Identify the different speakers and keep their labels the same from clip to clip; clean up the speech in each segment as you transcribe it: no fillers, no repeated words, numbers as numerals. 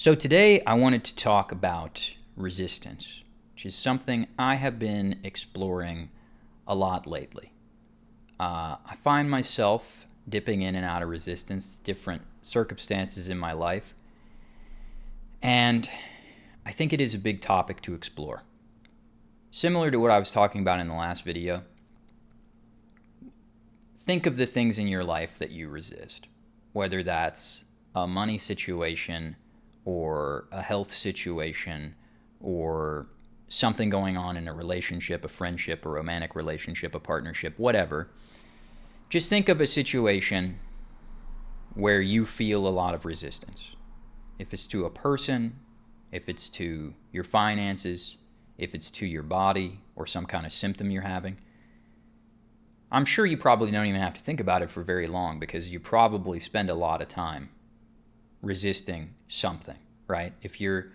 Speaker 1: So today I wanted to talk about resistance, which is something I have been exploring a lot lately. I find myself dipping in and out of resistance, different circumstances in my life, and I think it is a big topic to explore. Similar to what I was talking about in the last video, think of the things in your life that you resist, whether that's a money situation or a health situation or something going on in a relationship, a friendship, a romantic relationship, a partnership, whatever. Just think of a situation where you feel a lot of resistance. If it's to a person, if it's to your finances, if it's to your body or some kind of symptom you're having. I'm sure you probably don't even have to think about it for very long because you probably spend a lot of time resisting something, right? If you're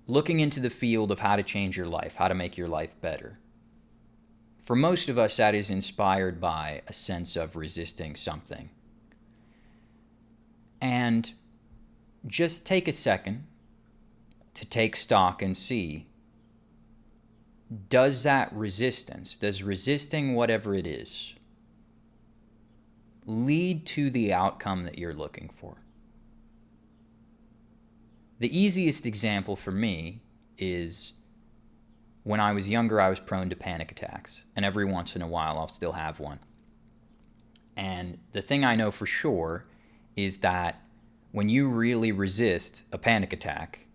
Speaker 1: looking into the field of how to change your life, how to make your life better, for most of us that is inspired by a sense of resisting something. And just take a second to take stock and see, does resisting whatever it is, lead to the outcome that you're looking for? The easiest example for me is when I was younger, I was prone to panic attacks, and every once in a while I'll still have one. And the thing I know for sure is that when you really resist a panic attack,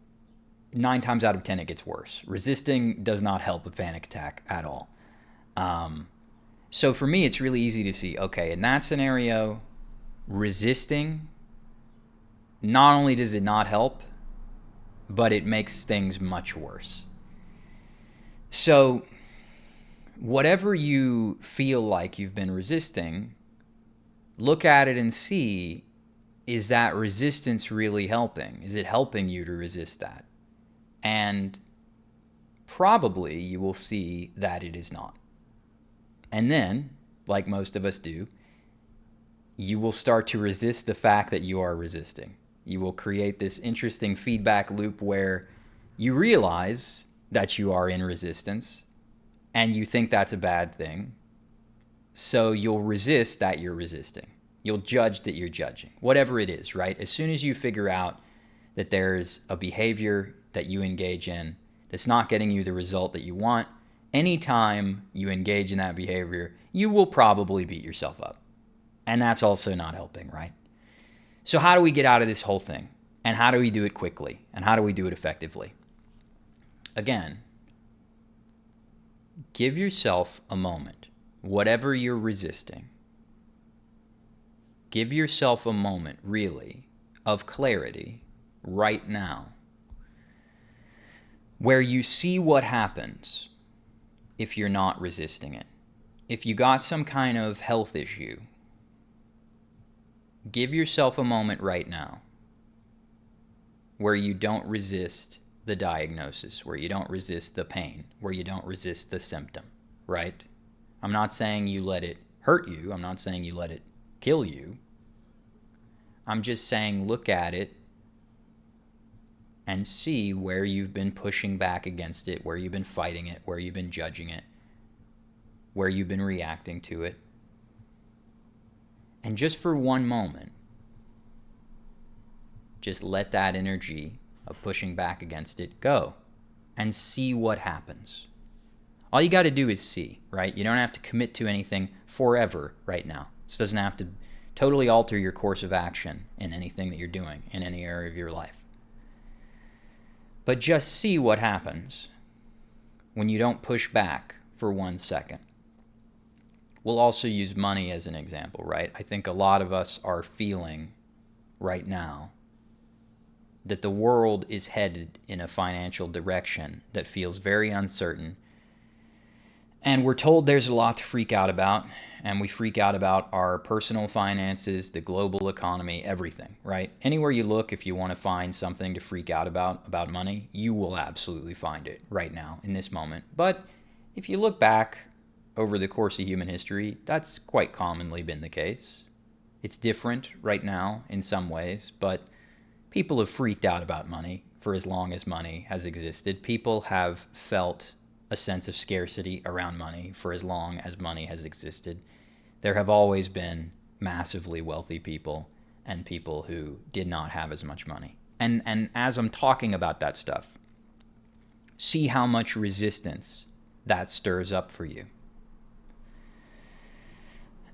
Speaker 1: 9 times out of 10 it gets worse. Resisting does not help a panic attack at all. So for me, it's really easy to see, okay, in that scenario, resisting, not only does it not help, but it makes things much worse. So whatever you feel like you've been resisting, look at it and see, is that resistance really helping? Is it helping you to resist that? And probably you will see that it is not. And then, like most of us do, you will start to resist the fact that you are resisting. You will create this interesting feedback loop where you realize that you are in resistance and you think that's a bad thing. So you'll resist that you're resisting. You'll judge that you're judging, whatever it is, right? As soon as you figure out that there's a behavior that you engage in that's not getting you the result that you want, anytime you engage in that behavior, you will probably beat yourself up. And that's also not helping, right? So how do we get out of this whole thing? And how do we do it quickly? And how do we do it effectively? Again, give yourself a moment. Whatever you're resisting, give yourself a moment, really, of clarity right now, where you see what happens if you're not resisting it. If you got some kind of health issue, give yourself a moment right now where you don't resist the diagnosis, where you don't resist the pain, where you don't resist the symptom, right? I'm not saying you let it hurt you. I'm not saying you let it kill you. I'm just saying look at it and see where you've been pushing back against it, where you've been fighting it, where you've been judging it, where you've been reacting to it. And just for one moment, just let that energy of pushing back against it go and see what happens. All you got to do is see, right? You don't have to commit to anything forever right now. This doesn't have to totally alter your course of action in anything that you're doing in any area of your life. But just see what happens when you don't push back for 1 second. We'll also use money as an example, right? I think a lot of us are feeling right now that the world is headed in a financial direction that feels very uncertain. And we're told there's a lot to freak out about, and we freak out about our personal finances, the global economy, everything, right? Anywhere you look, if you want to find something to freak out about money, you will absolutely find it right now in this moment. But if you look back over the course of human history, that's quite commonly been the case. It's different right now in some ways, but People have freaked out about money for as long as money has existed. People have felt a sense of scarcity around money for as long as money has existed. There have always been massively wealthy people and people who did not have as much money. And as I'm talking about that stuff, see how much resistance that stirs up for you.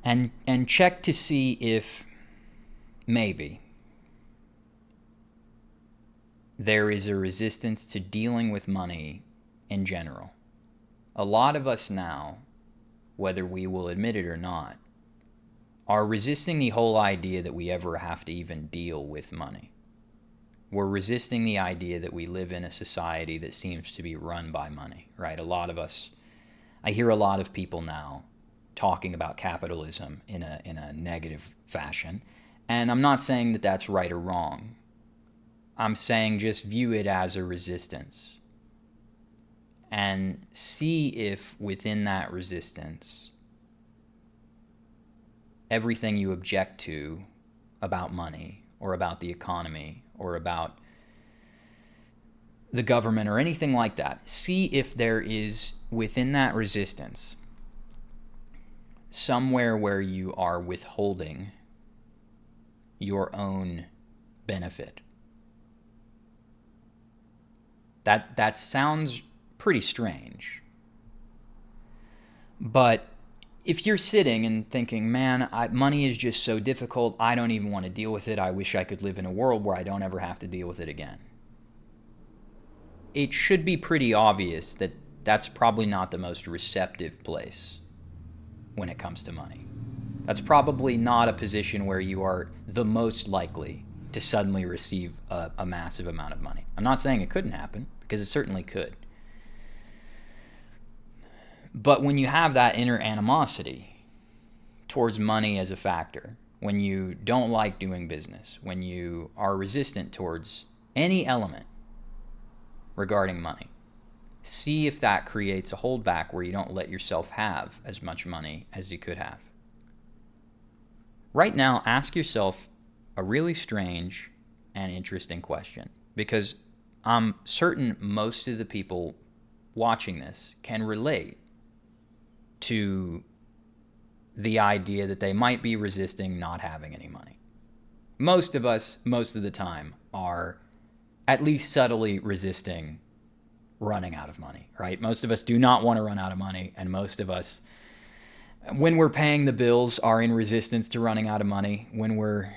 Speaker 1: And check to see if maybe there is a resistance to dealing with money in general. A lot of us now, whether we will admit it or not, are resisting the whole idea that we ever have to even deal with money. We're resisting the idea that we live in a society that seems to be run by money, right? A lot of us, I hear a lot of people now talking about capitalism in a negative fashion. And I'm not saying that that's right or wrong. I'm saying just view it as a resistance. And see if within that resistance, everything you object to about money or about the economy or about the government or anything like that, see if there is within that resistance somewhere where you are withholding your own benefit. That sounds pretty strange. But if you're sitting and thinking, man, money is just so difficult, I don't even want to deal with it, I wish I could live in a world where I don't ever have to deal with it again. It should be pretty obvious that that's probably not the most receptive place when it comes to money. That's probably not a position where you are the most likely to suddenly receive a massive amount of money. I'm not saying it couldn't happen, because it certainly could. But when you have that inner animosity towards money as a factor, when you don't like doing business, when you are resistant towards any element regarding money, see if that creates a holdback where you don't let yourself have as much money as you could have. Right now, ask yourself a really strange and interesting question, because I'm certain most of the people watching this can relate to the idea that they might be resisting not having any money. Most of us, most of the time, are at least subtly resisting running out of money, right? Most of us do not want to run out of money, and most of us, when we're paying the bills, are in resistance to running out of money. When we're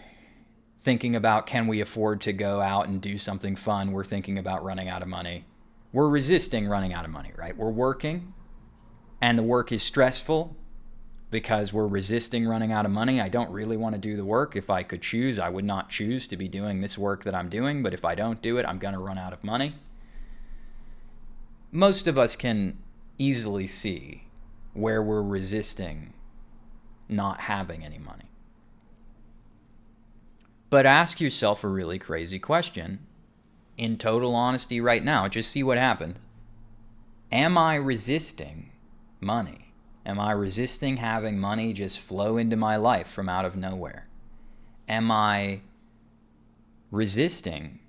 Speaker 1: thinking about can we afford to go out and do something fun, we're thinking about running out of money. We're resisting running out of money, right? We're working, and the work is stressful because we're resisting running out of money. I don't really want to do the work. If I could choose, I would not choose to be doing this work that I'm doing, but if I don't do it, I'm going to run out of money. Most of us can easily see where we're resisting not having any money. But ask yourself a really crazy question in total honesty right now. Just see what happens. Am I resisting money? Am I resisting having money just flow into my life from out of nowhere? Am I resisting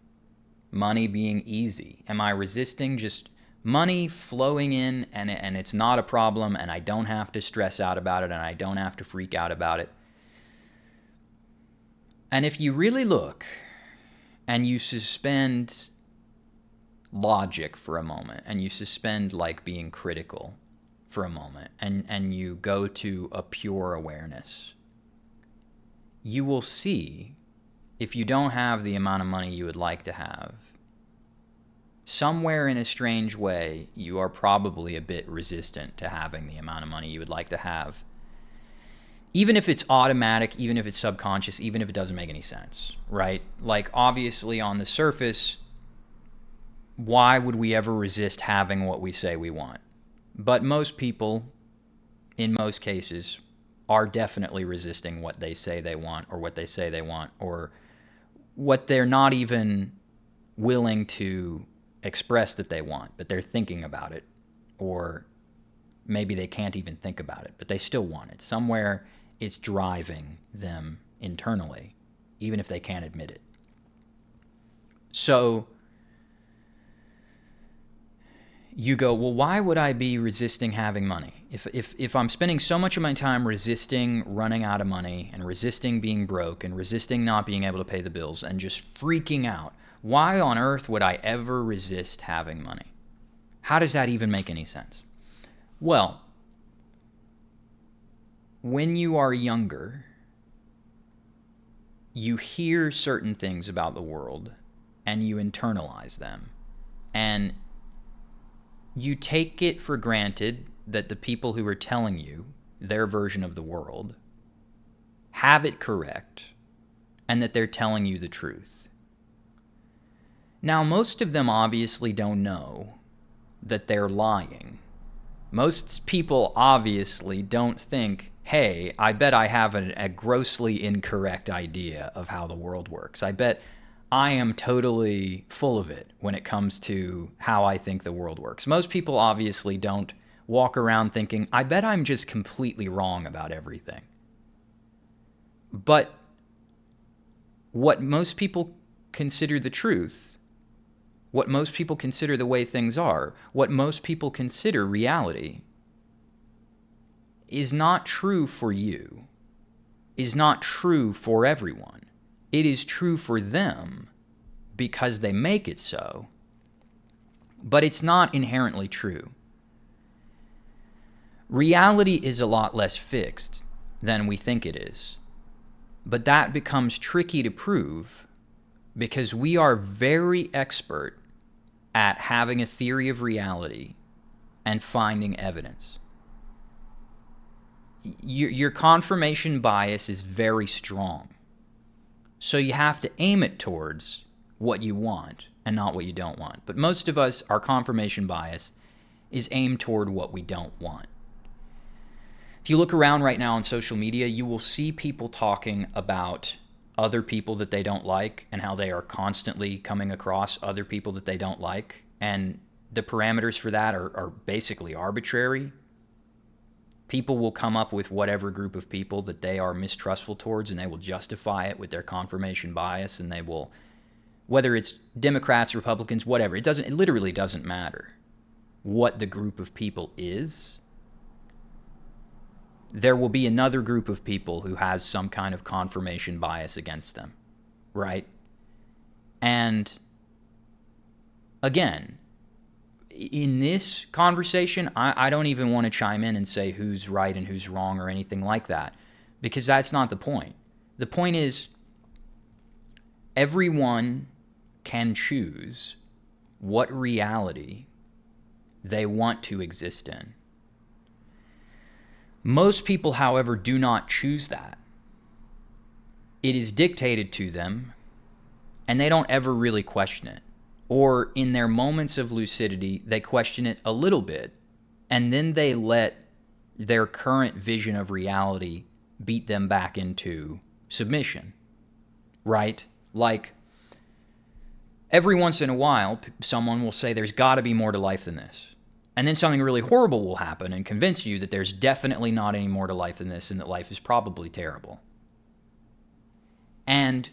Speaker 1: money being easy? Am I resisting just money flowing in and it's not a problem and I don't have to stress out about it and I don't have to freak out about it? And if you really look and you suspend logic for a moment and you suspend like being critical for a moment and you go to a pure awareness, you will see, if you don't have the amount of money you would like to have, somewhere in a strange way, you are probably a bit resistant to having the amount of money you would like to have. Even if it's automatic, even if it's subconscious, even if it doesn't make any sense, right? Like, obviously on the surface, why would we ever resist having what we say we want? But most people, in most cases, are definitely resisting what they say they want, or what they say they want, or what they're not even willing to express that they want, but they're thinking about it, or maybe they can't even think about it, but they still want it. Somewhere it's driving them internally, even if they can't admit it. So you go, well, why would I be resisting having money? If I'm spending so much of my time resisting running out of money and resisting being broke and resisting not being able to pay the bills and just freaking out, why on earth would I ever resist having money? How does that even make any sense? Well, when you are younger, you hear certain things about the world and you internalize them. And you take it for granted that the people who are telling you their version of the world have it correct and that they're telling you the truth. Now, most of them obviously don't know that they're lying. Most people obviously don't think, hey, I bet I have a grossly incorrect idea of how the world works. I bet I am totally full of it when it comes to how I think the world works. Most people obviously don't walk around thinking, I bet I'm just completely wrong about everything. But what most people consider the truth, what most people consider the way things are, what most people consider reality, is not true for you, is not true for everyone. It is true for them because they make it so, but it's not inherently true. Reality is a lot less fixed than we think it is, but that becomes tricky to prove because we are very expert at having a theory of reality and finding evidence. Your confirmation bias is very strong. So you have to aim it towards what you want and not what you don't want. But most of us, our confirmation bias is aimed toward what we don't want. If you look around right now on social media, you will see people talking about other people that they don't like and how they are constantly coming across other people that they don't like. And the parameters for that are basically arbitrary. People will come up with whatever group of people that they are mistrustful towards, and they will justify it with their confirmation bias, and they will, whether it's Democrats, Republicans, whatever, it literally doesn't matter what the group of people is. There will be another group of people who has some kind of confirmation bias against them, right? And again, in this conversation, I don't even want to chime in and say who's right and who's wrong or anything like that, because that's not the point. The point is, everyone can choose what reality they want to exist in. Most people, however, do not choose that. It is dictated to them, and they don't ever really question it. Or in their moments of lucidity, they question it a little bit, and then they let their current vision of reality beat them back into submission, right? Like, every once in a while, someone will say there's got to be more to life than this. And then something really horrible will happen and convince you that there's definitely not any more to life than this and that life is probably terrible. And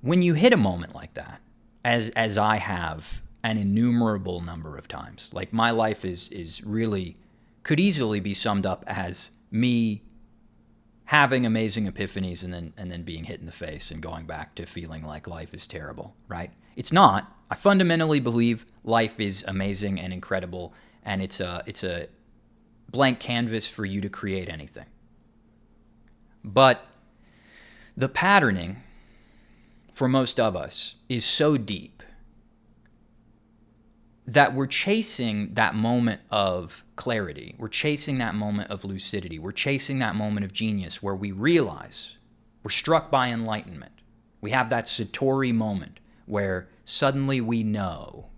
Speaker 1: when you hit a moment like that, as I have an innumerable number of times, like my life is really, could easily be summed up as me having amazing epiphanies and then being hit in the face and going back to feeling like life is terrible, right? It's not. I fundamentally believe life is amazing and incredible, and it's a blank canvas for you to create anything. But the patterning for most of us is so deep that we're chasing that moment of clarity. We're chasing that moment of lucidity. We're chasing that moment of genius where we realize we're struck by enlightenment. We have that Satori moment where suddenly we know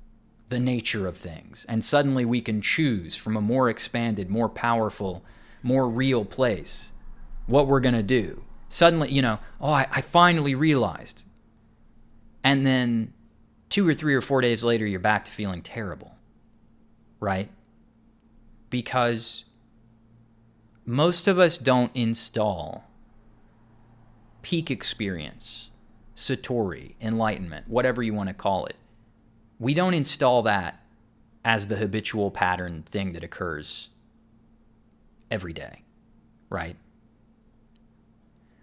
Speaker 1: the nature of things, and suddenly we can choose from a more expanded, more powerful, more real place what we're going to do. Suddenly, I finally realized. And then 2 or 3 or 4 days later, you're back to feeling terrible, right? Because most of us don't install peak experience satori, enlightenment, whatever you want to call it. We don't install that as the habitual pattern thing that occurs every day, right?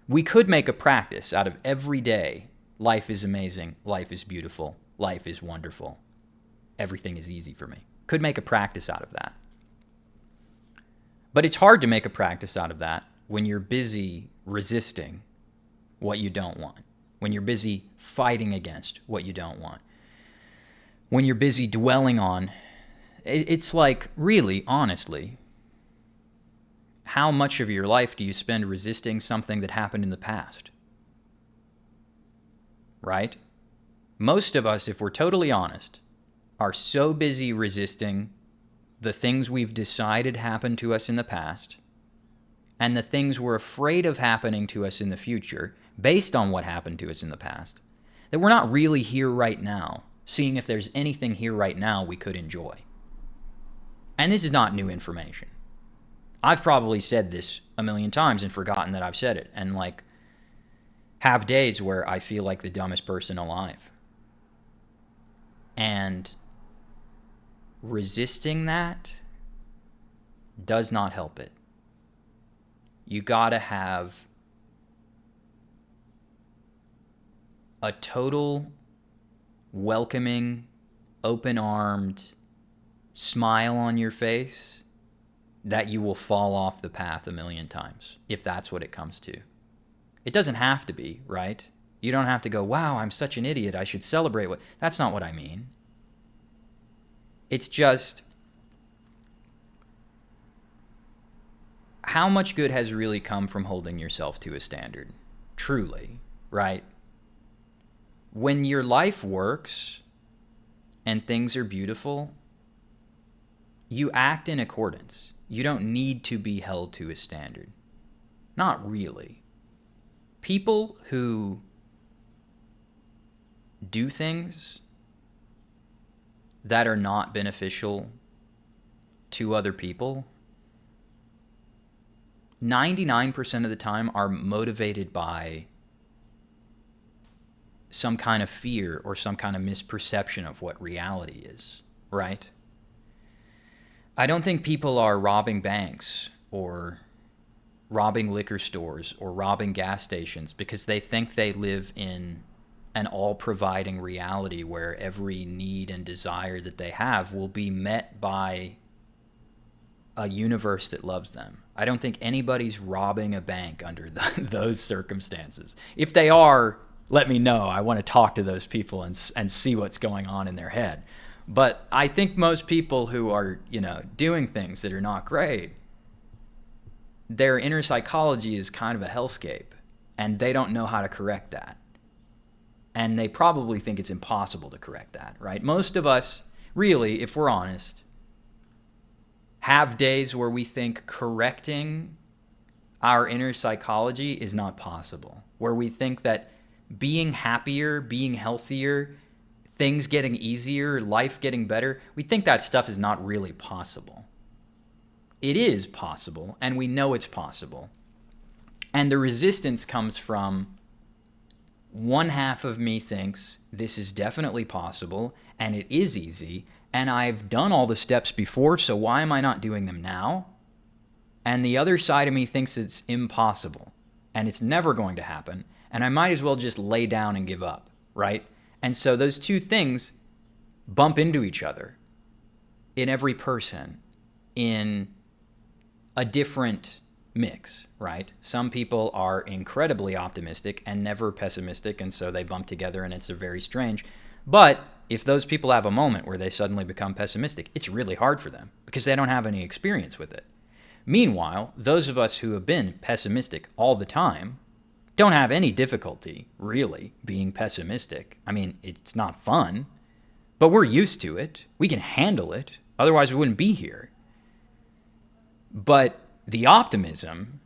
Speaker 1: We could make a practice out of every day. Life is amazing. Life is beautiful. Life is wonderful. Everything is easy for me. Could make a practice out of that. But it's hard to make a practice out of that when you're busy resisting what you don't want, when you're busy fighting against what you don't want, when you're busy dwelling on. It's like, really, honestly, how much of your life do you spend resisting something that happened in the past? Right? Most of us, if we're totally honest, are so busy resisting the things we've decided happened to us in the past and the things we're afraid of happening to us in the future based on what happened to us in the past, that we're not really here right now, seeing if there's anything here right now we could enjoy. And this is not new information. I've probably said this a million times and forgotten that I've said it, and like have days where I feel like the dumbest person alive. And resisting that does not help it. You gotta have a total welcoming, open-armed smile on your face that you will fall off the path a million times, if that's what it comes to. It doesn't have to be, right? You don't have to go, wow, I'm such an idiot, I should celebrate what... That's not what I mean. It's just, how much good has really come from holding yourself to a standard? Truly, right? When your life works and things are beautiful, you act in accordance. You don't need to be held to a standard. Not really. People who do things that are not beneficial to other people, 99% of the time are motivated by some kind of fear or some kind of misperception of what reality is, right? I don't think people are robbing banks or robbing liquor stores or robbing gas stations because they think they live in an all-providing reality where every need and desire that they have will be met by a universe that loves them. I don't think anybody's robbing a bank under those circumstances. If they are, let me know. I want to talk to those people and see what's going on in their head. But I think most people who are, doing things that are not great, their inner psychology is kind of a hellscape, and they don't know how to correct that. And they probably think it's impossible to correct that, right? Most of us, really, if we're honest, have days where we think correcting our inner psychology is not possible, where we think that being happier, being healthier, things getting easier, life getting better, we think that stuff is not really possible. It is possible, and we know it's possible. And the resistance comes from one half of me thinks this is definitely possible, and it is easy, and I've done all the steps before, so why am I not doing them now? And the other side of me thinks it's impossible, and it's never going to happen, and I might as well just lay down and give up, right? And so those two things bump into each other in every person in a different mix, right? Some people are incredibly optimistic and never pessimistic, and so they bump together and it's very strange. But if those people have a moment where they suddenly become pessimistic, it's really hard for them because they don't have any experience with it. Meanwhile, those of us who have been pessimistic all the time don't have any difficulty, really, being pessimistic. I mean, it's not fun, but we're used to it. We can handle it. Otherwise, we wouldn't be here. But the optimism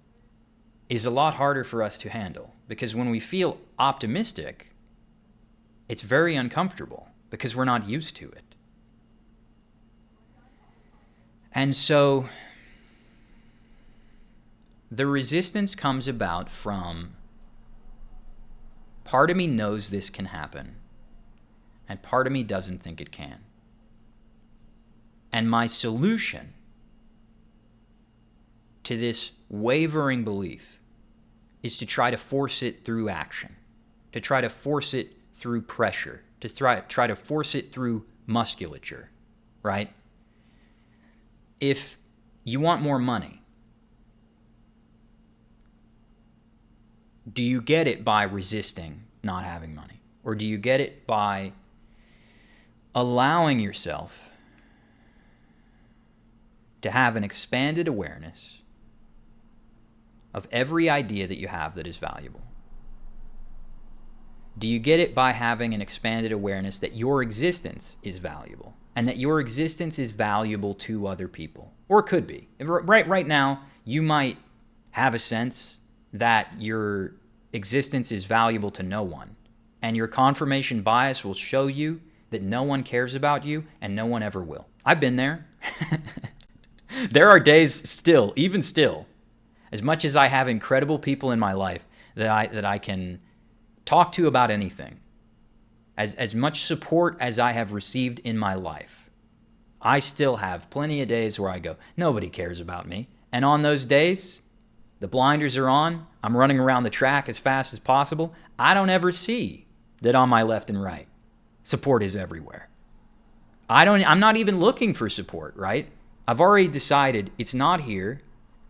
Speaker 1: is a lot harder for us to handle because when we feel optimistic, it's very uncomfortable because we're not used to it. And so the resistance comes about from Part of me knows this can happen, and part of me doesn't think it can. And my solution to this wavering belief is to try to force it through action, to try to force it through pressure, to try to force it through musculature, right? If you want more money, do you get it by resisting not having money? Or do you get it by allowing yourself to have an expanded awareness of every idea that you have that is valuable? Do you get it by having an expanded awareness that your existence is valuable and that your existence is valuable to other people? Or it could be. Right now, you might have a sense that your existence is valuable to no one, and your confirmation bias will show you that no one cares about you and no one ever will. I've been there. There are days still, even still, as much as I have incredible people in my life that I can talk to about anything, as much support as I have received in my life, I still have plenty of days where I go, nobody cares about me. And on those days, the blinders are on, I'm running around the track as fast as possible, I don't ever see that on my left and right, support is everywhere. I'm not even looking for support, right? I've already decided it's not here,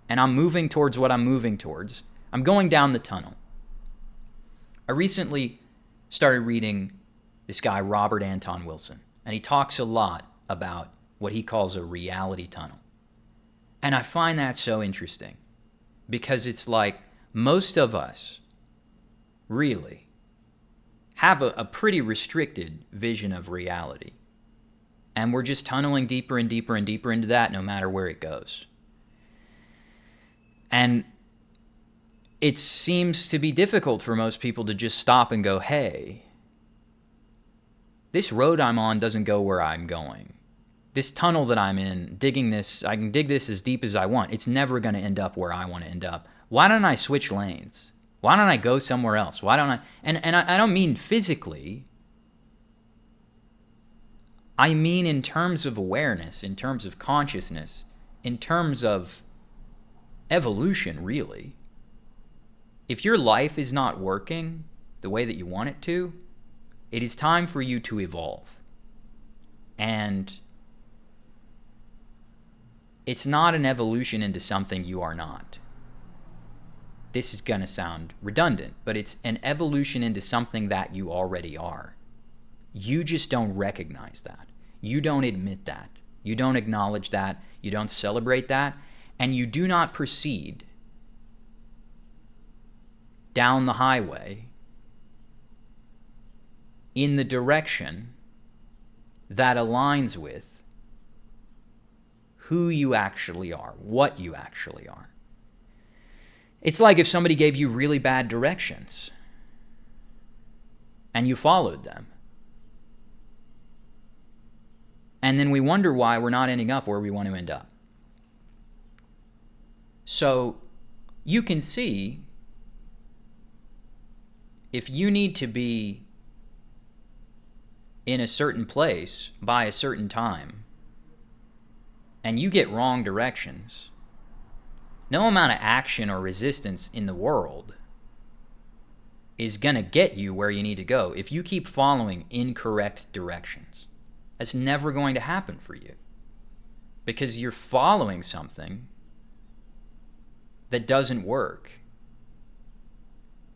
Speaker 1: and I'm moving towards what I'm moving towards. I'm going down the tunnel. I recently started reading this guy, Robert Anton Wilson, and he talks a lot about what he calls a reality tunnel. And I find that so interesting because it's like most of us really have a pretty restricted vision of reality. And we're just tunneling deeper and deeper and deeper into that no matter where it goes. And it seems to be difficult for most people to just stop and go, hey, this road I'm on doesn't go where I'm going. This tunnel that I'm in, digging this, I can dig this as deep as I want. It's never going to end up where I want to end up. Why don't I switch lanes? Why don't I go somewhere else? Why don't I? And I don't mean physically. I mean in terms of awareness, in terms of consciousness, in terms of evolution, really. If your life is not working the way that you want it to, it is time for you to evolve. And it's not an evolution into something you are not. This is going to sound redundant, but it's an evolution into something that you already are. You just don't recognize that. You don't admit that. You don't acknowledge that. You don't celebrate that. And you do not proceed down the highway in the direction that aligns with who you actually are, what you actually are. It's like if somebody gave you really bad directions and you followed them. And then we wonder why we're not ending up where we want to end up. So you can see if you need to be in a certain place by a certain time and you get wrong directions, no amount of action or resistance in the world is going to get you where you need to go if you keep following incorrect directions. That's never going to happen for you because you're following something that doesn't work.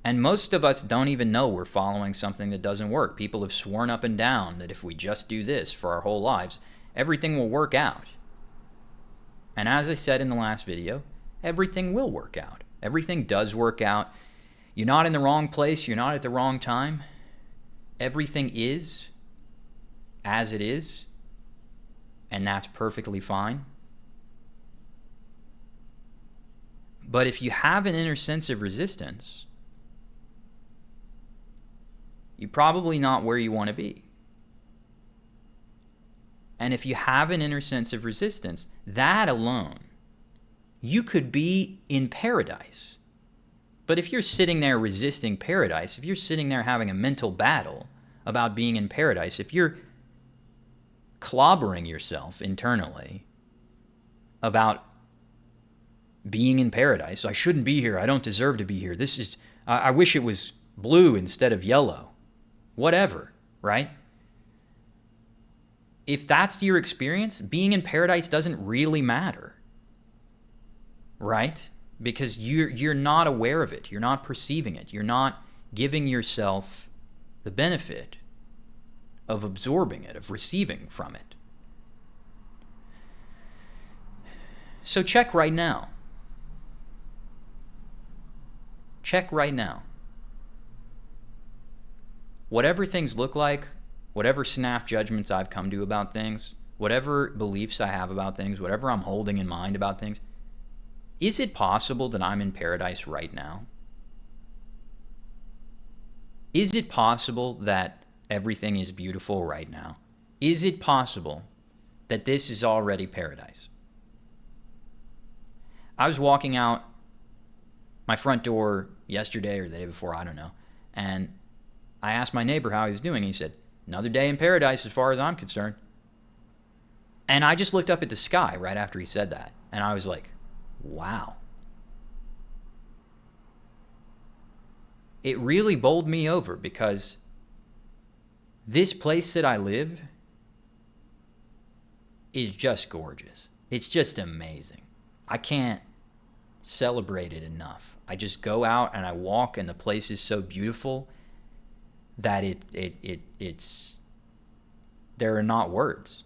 Speaker 1: And most of us don't even know we're following something that doesn't work. People have sworn up and down that if we just do this for our whole lives, everything will work out. And as I said in the last video, everything will work out. Everything does work out. You're not in the wrong place. You're not at the wrong time. Everything is as it is, and that's perfectly fine. But if you have an inner sense of resistance, you're probably not where you want to be. And if you have an inner sense of resistance, that alone, you could be in paradise. But if you're sitting there resisting paradise, if you're sitting there having a mental battle about being in paradise, if you're clobbering yourself internally about being in paradise, I shouldn't be here, I don't deserve to be here, I wish it was blue instead of yellow, whatever, right? If that's your experience, being in paradise doesn't really matter, right? Because you're not aware of it, you're not perceiving it, you're not giving yourself the benefit of absorbing it, of receiving from it. So check right now. Check right now. Whatever things look like, whatever snap judgments I've come to about things, whatever beliefs I have about things, whatever I'm holding in mind about things, is it possible that I'm in paradise right now? Is it possible that everything is beautiful right now? Is it possible that this is already paradise? I was walking out my front door yesterday or the day before, I don't know, and I asked my neighbor how he was doing, and he said, another day in paradise as far as I'm concerned. And I just looked up at the sky right after he said that, and I was like, wow. It really bowled me over, because this place that I live is just gorgeous. It's just amazing. I can't celebrate it enough. I just go out and I walk, and the place is so beautiful that it's there are not words.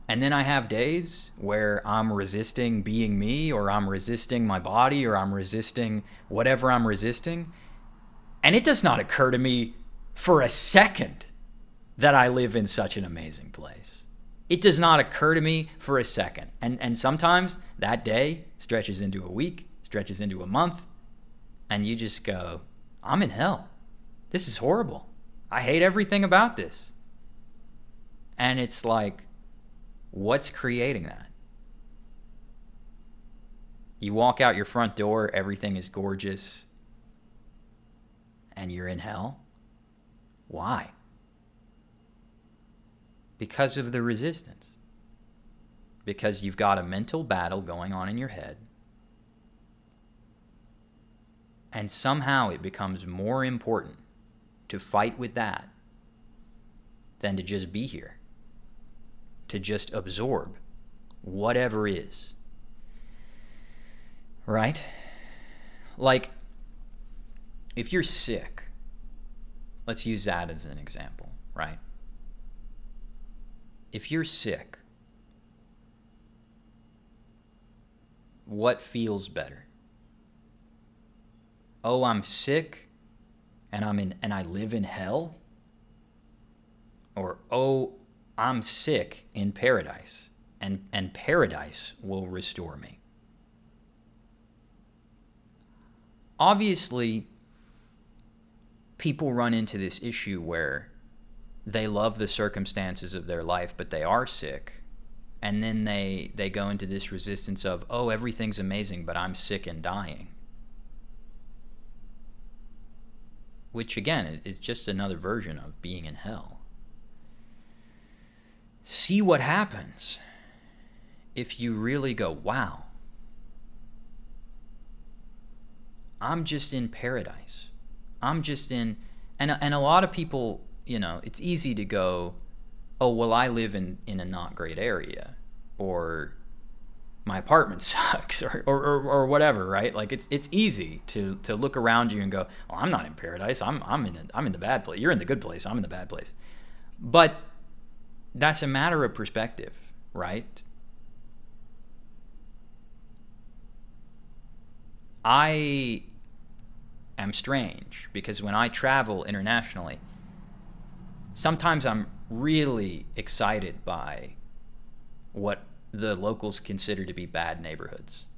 Speaker 1: And then I have days where I'm resisting being me, or I'm resisting my body, or I'm resisting whatever I'm resisting, and it does not occur to me for a second that I live in such an amazing place. It does not occur to me for a second. And sometimes that day stretches into a week, stretches into a month, and you just go, I'm in hell. This is horrible. I hate everything about this. And it's like, what's creating that? You walk out your front door, everything is gorgeous, and you're in hell? Why? Because of the resistance. Because you've got a mental battle going on in your head, and somehow it becomes more important to fight with that than to just be here, to just absorb whatever is. Right? Like, if you're sick, let's use that as an example, right? If you're sick, what feels better? Oh, I'm sick and I live in hell? Or, oh, I'm sick in paradise and paradise will restore me. Obviously, people run into this issue where they love the circumstances of their life, but they are sick. And then they go into this resistance of, oh, everything's amazing, but I'm sick and dying. Which, again, is just another version of being in hell. See what happens if you really go, wow, I'm just in paradise. I'm just in, and a lot of people, you know, it's easy to go, oh, well, I live in a not great area, or my apartment sucks, or whatever, right? Like it's easy to look around you and go, oh, I'm not in paradise. I'm in the bad place. You're in the good place. I'm in the bad place. But that's a matter of perspective, right? I am strange because when I travel internationally, sometimes I'm really excited by what the locals consider to be bad neighborhoods,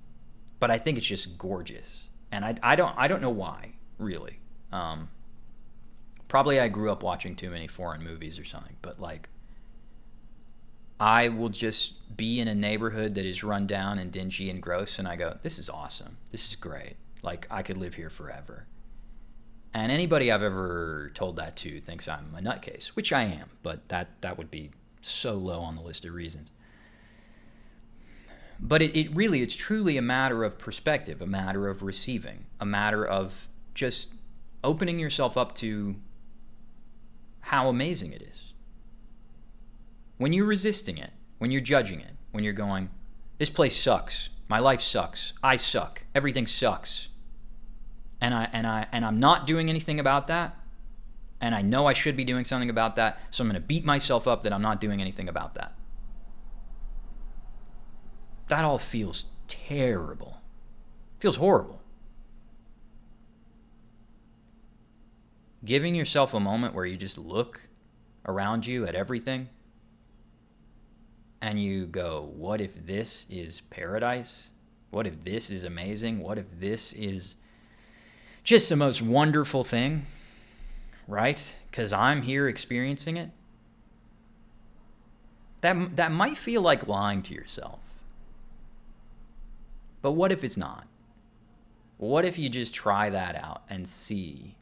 Speaker 1: but I think it's just gorgeous, and I don't know why, really. Probably I grew up watching too many foreign movies or something, but like, I will just be in a neighborhood that is run down and dingy and gross, and I go, this is awesome. This is great. Like, I could live here forever. And anybody I've ever told that to thinks I'm a nutcase, which I am, but that would be so low on the list of reasons. But it's truly a matter of perspective, a matter of receiving, a matter of just opening yourself up to how amazing it is. When you're resisting it, when you're judging it, when you're going, this place sucks, my life sucks, I suck, everything sucks, and I'm not doing anything about that, and I know I should be doing something about that, so I'm going to beat myself up that I'm not doing anything about that. That all feels terrible. Feels horrible. Giving yourself a moment where you just look around you at everything and you go, what if this is paradise? What if this is amazing? What if this is just the most wonderful thing, right? Because I'm here experiencing it. That might feel like lying to yourself. But what if it's not? What if you just try that out and see?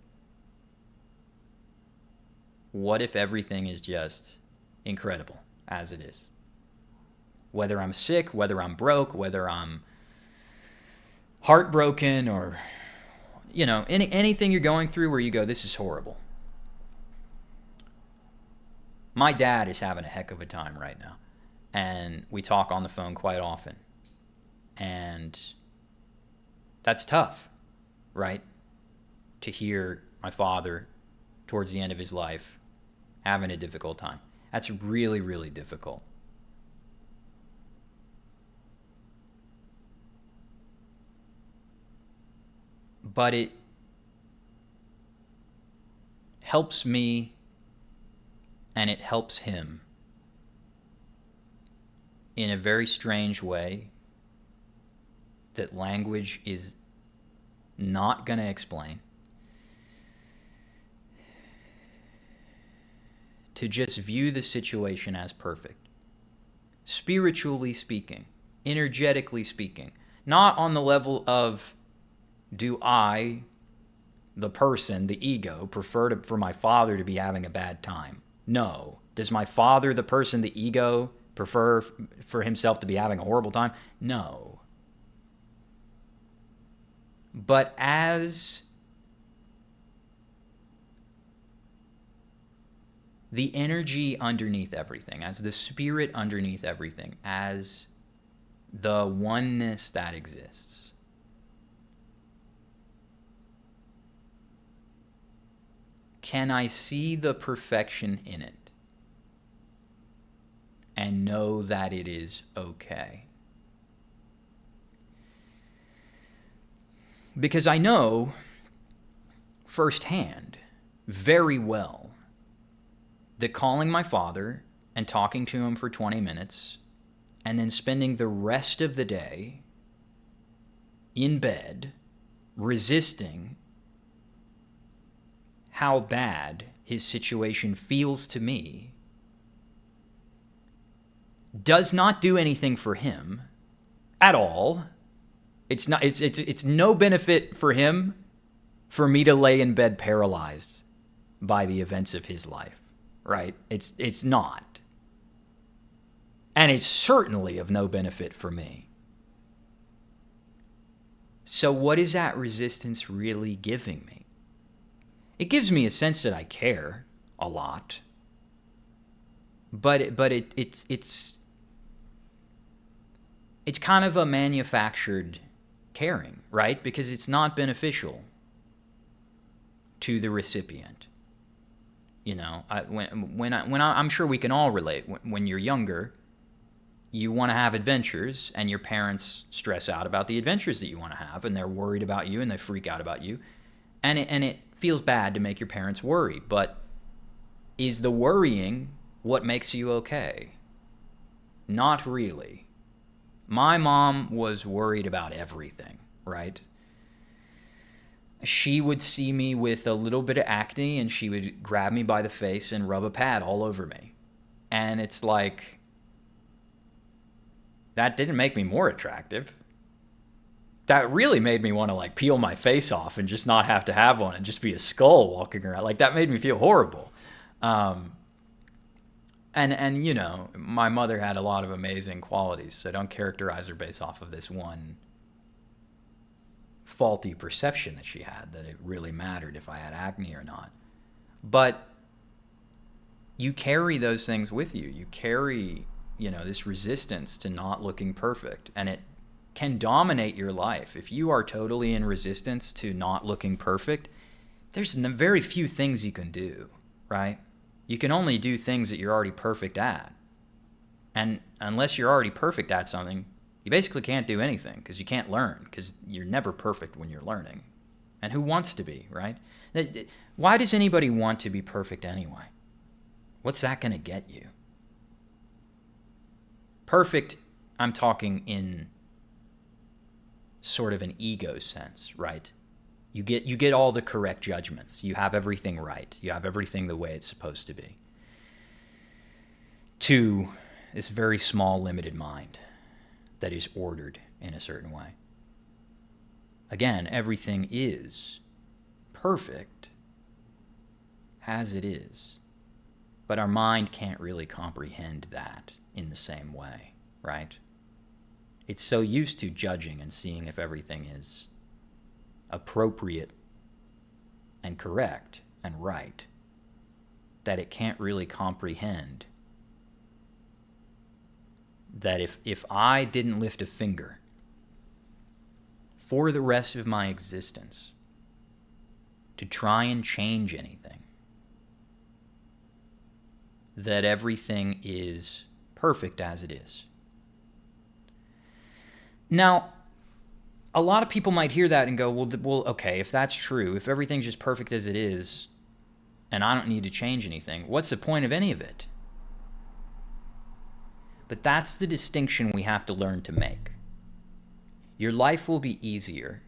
Speaker 1: What if everything is just incredible as it is? Whether I'm sick, whether I'm broke, whether I'm heartbroken, or, anything you're going through where you go, this is horrible. My dad is having a heck of a time right now, and we talk on the phone quite often. And that's tough, right? To hear my father towards the end of his life having a difficult time. That's really, really difficult. But it helps me and it helps him in a very strange way that language is not going to explain. To just view the situation as perfect. Spiritually speaking, energetically speaking. Not on the level of, do I, the person, the ego, prefer for my father to be having a bad time? No. Does my father, the person, the ego, prefer for himself to be having a horrible time? No. But as the energy underneath everything, as the spirit underneath everything, as the oneness that exists, can I see the perfection in it and know that it is okay? Because I know firsthand, very well, that calling my father and talking to him for 20 minutes and then spending the rest of the day in bed resisting how bad his situation feels to me does not do anything for him at all. It's no benefit for him for me to lay in bed paralyzed by the events of his life, right? It's not. And it's certainly of no benefit for me. So what is that resistance really giving me? It gives me a sense that I care a lot. But it's kind of a manufactured caring, right? Because it's not beneficial to the recipient. I'm sure we can all relate. When you're younger, you want to have adventures, and your parents stress out about the adventures that you want to have, and they're worried about you, and they freak out about you, and it feels bad to make your parents worry. But is the worrying what makes you okay? Not really. My mom was worried about everything, right? She would see me with a little bit of acne and she would grab me by the face and rub a pad all over me. And it's like, that didn't make me more attractive. that really made me want to like peel my face off and just not have to have one and just be a skull walking around. Like that made me feel horrible. And you know, my mother had a lot of amazing qualities, so don't characterize her based off of this one faulty perception that she had, that it really mattered if I had acne or not. But you carry those things with you. You carry, you know, this resistance to not looking perfect, and it can dominate your life. If you are totally in resistance to not looking perfect, there's very few things you can do, right? You can only do things that you're already perfect at. And unless you're already perfect at something, you basically can't do anything, because you can't learn, because you're never perfect when you're learning. And who wants to be, right? Why does anybody want to be perfect anyway? What's that going to get you? Perfect, I'm talking in sort of an ego sense, right? You get all the correct judgments. You have everything right. You have everything the way it's supposed to be. To this very small, limited mind that is ordered in a certain way. Again, everything is perfect as it is. But our mind can't really comprehend that in the same way, right? It's so used to judging and seeing if everything is appropriate and correct and right that it can't really comprehend that if I didn't lift a finger for the rest of my existence to try and change anything, that everything is perfect as it is. Now, a lot of people might hear that and go, well, okay, if that's true, if everything's just perfect as it is, and I don't need to change anything, what's the point of any of it? But that's the distinction we have to learn to make. Your life will be easier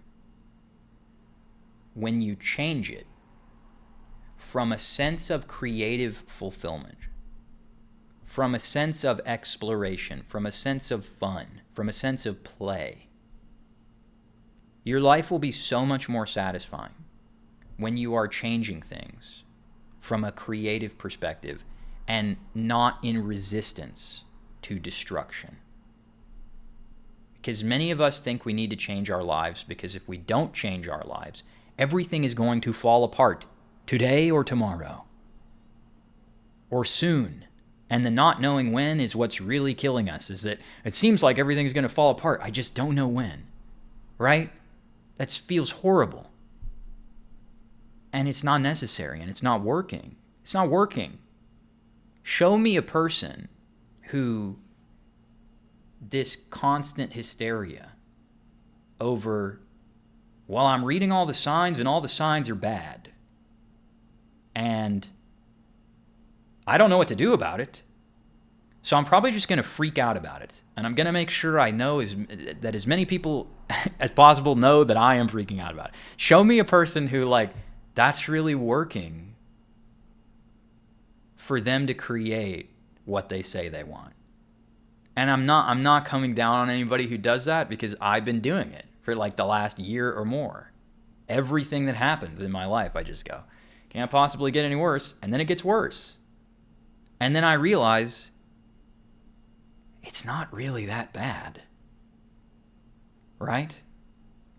Speaker 1: when you change it from a sense of creative fulfillment, from a sense of exploration, from a sense of fun, from a sense of play. Your life will be so much more satisfying when you are changing things from a creative perspective and not in resistance to destruction. Because many of us think we need to change our lives, because if we don't change our lives, everything is going to fall apart today or tomorrow or soon. And the not knowing when is what's really killing us, is that it seems like everything's going to fall apart. I just don't know when, right? That feels horrible. And it's not necessary, and it's not working. It's not working. Show me a person who this constant hysteria over, well, I'm reading all the signs and all the signs are bad, and I don't know what to do about it, so I'm probably just going to freak out about it, and I'm going to make sure I know that as many people as possible know that I am freaking out about it. Show me a person who, like, that's really working for them to create what they say they want. And I'm not coming down on anybody who does that, because I've been doing it for like the last year or more. Everything that happens in my life, I just go, can't possibly get any worse, and then it gets worse. And then I realize it's not really that bad, right?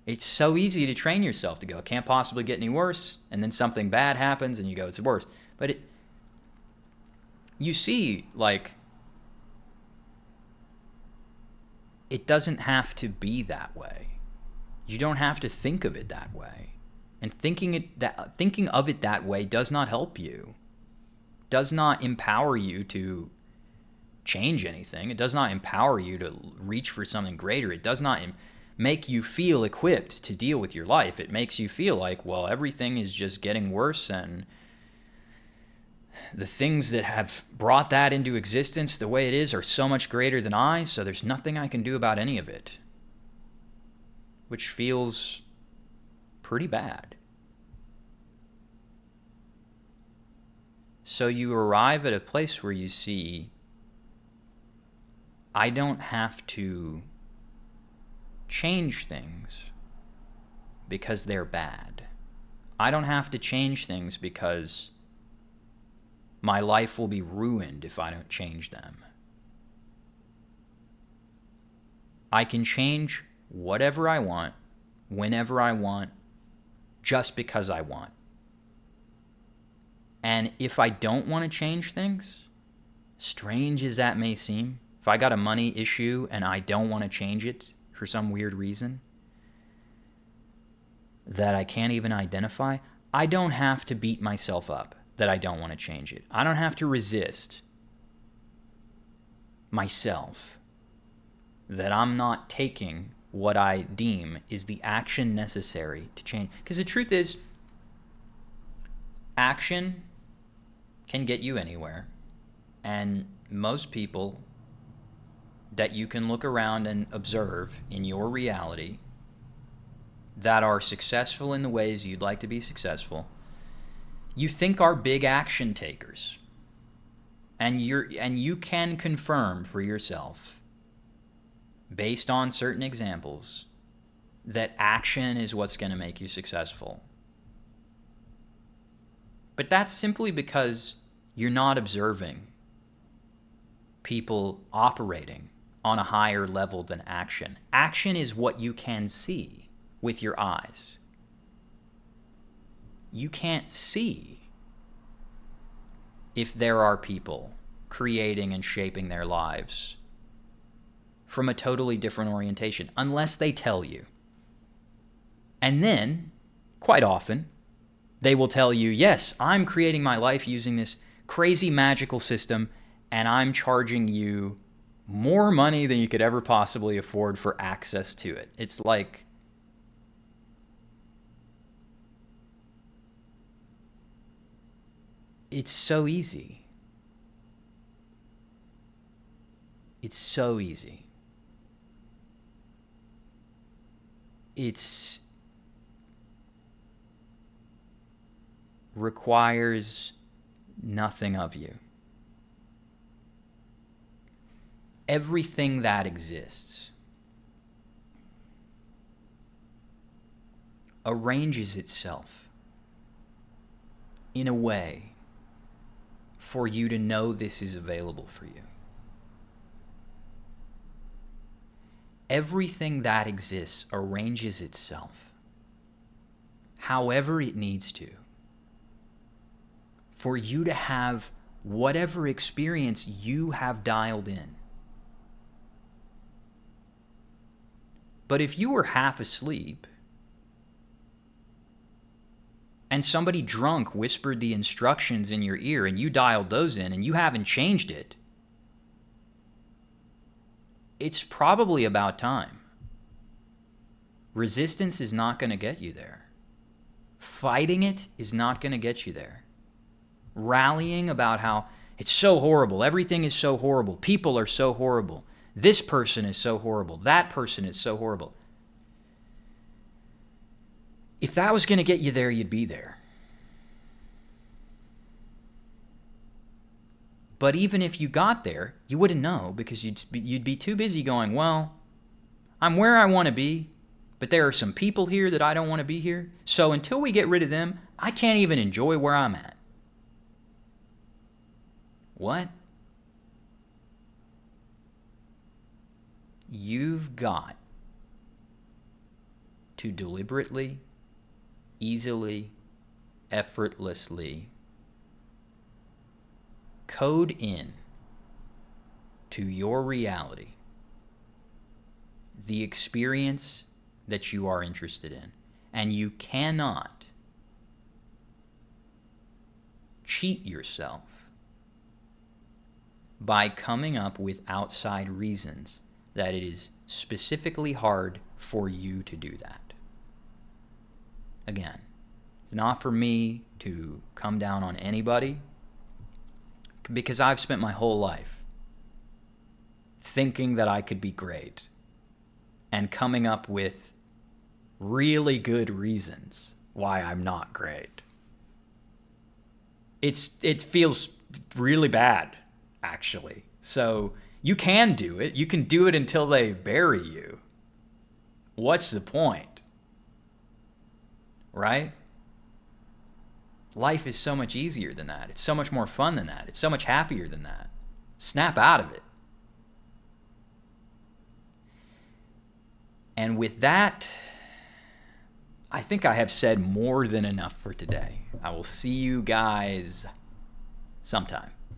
Speaker 1: It's so easy to train yourself to go, it can't possibly get any worse, and then something bad happens and you go, it's worse. But you see, like, it doesn't have to be that way. You don't have to think of it that way. And thinking of it that way does not help you, does not empower you to change anything. It does not empower you to reach for something greater. It does not make you feel equipped to deal with your life. It makes you feel like, well, everything is just getting worse, and the things that have brought that into existence the way it is are so much greater than I, so there's nothing I can do about any of it. Which feels pretty bad. So you arrive at a place where you see, I don't have to change things because they're bad. I don't have to change things because my life will be ruined if I don't change them. I can change whatever I want, whenever I want, just because I want. And if I don't want to change things, strange as that may seem, if I got a money issue and I don't want to change it for some weird reason that I can't even identify, I don't have to beat myself up that I don't want to change it. I don't have to resist myself that I'm not taking what I deem is the action necessary to change. Because the truth is, action can get you anywhere. And most people that you can look around and observe in your reality that are successful in the ways you'd like to be successful, you think are big action takers. And you can confirm for yourself, based on certain examples, that action is what's going to make you successful. But that's simply because you're not observing people operating on a higher level than action. Action is what you can see with your eyes. You can't see if there are people creating and shaping their lives from a totally different orientation, unless they tell you. And then, quite often, they will tell you, yes, I'm creating my life using this crazy magical system, and I'm charging you more money than you could ever possibly afford for access to it. It's like, it's so easy. It's so easy. It's requires nothing of you. Everything that exists arranges itself in a way for you to know this is available for you. Everything that exists arranges itself however it needs to for you to have whatever experience you have dialed in. But if you were half asleep and somebody drunk whispered the instructions in your ear and you dialed those in and you haven't changed it, it's probably about time. Resistance is not going to get you there. Fighting it is not going to get you there. Rallying about how it's so horrible, everything is so horrible, people are so horrible, this person is so horrible, that person is so horrible. If that was going to get you there, you'd be there. But even if you got there, you wouldn't know because you'd be too busy going, well, I'm where I want to be, but there are some people here that I don't want to be here. So until we get rid of them, I can't even enjoy where I'm at. What? You've got to deliberately, easily, effortlessly code in to your reality the experience that you are interested in. And you cannot cheat yourself by coming up with outside reasons that it is specifically hard for you to do that. Again, it's not for me to come down on anybody, because I've spent my whole life thinking that I could be great and coming up with really good reasons why I'm not great. It feels really bad, actually. So you can do it. You can do it until they bury you. What's the point? Right? Life is so much easier than that. It's so much more fun than that. It's so much happier than that. Snap out of it. And with that, I think I have said more than enough for today. I will see you guys sometime.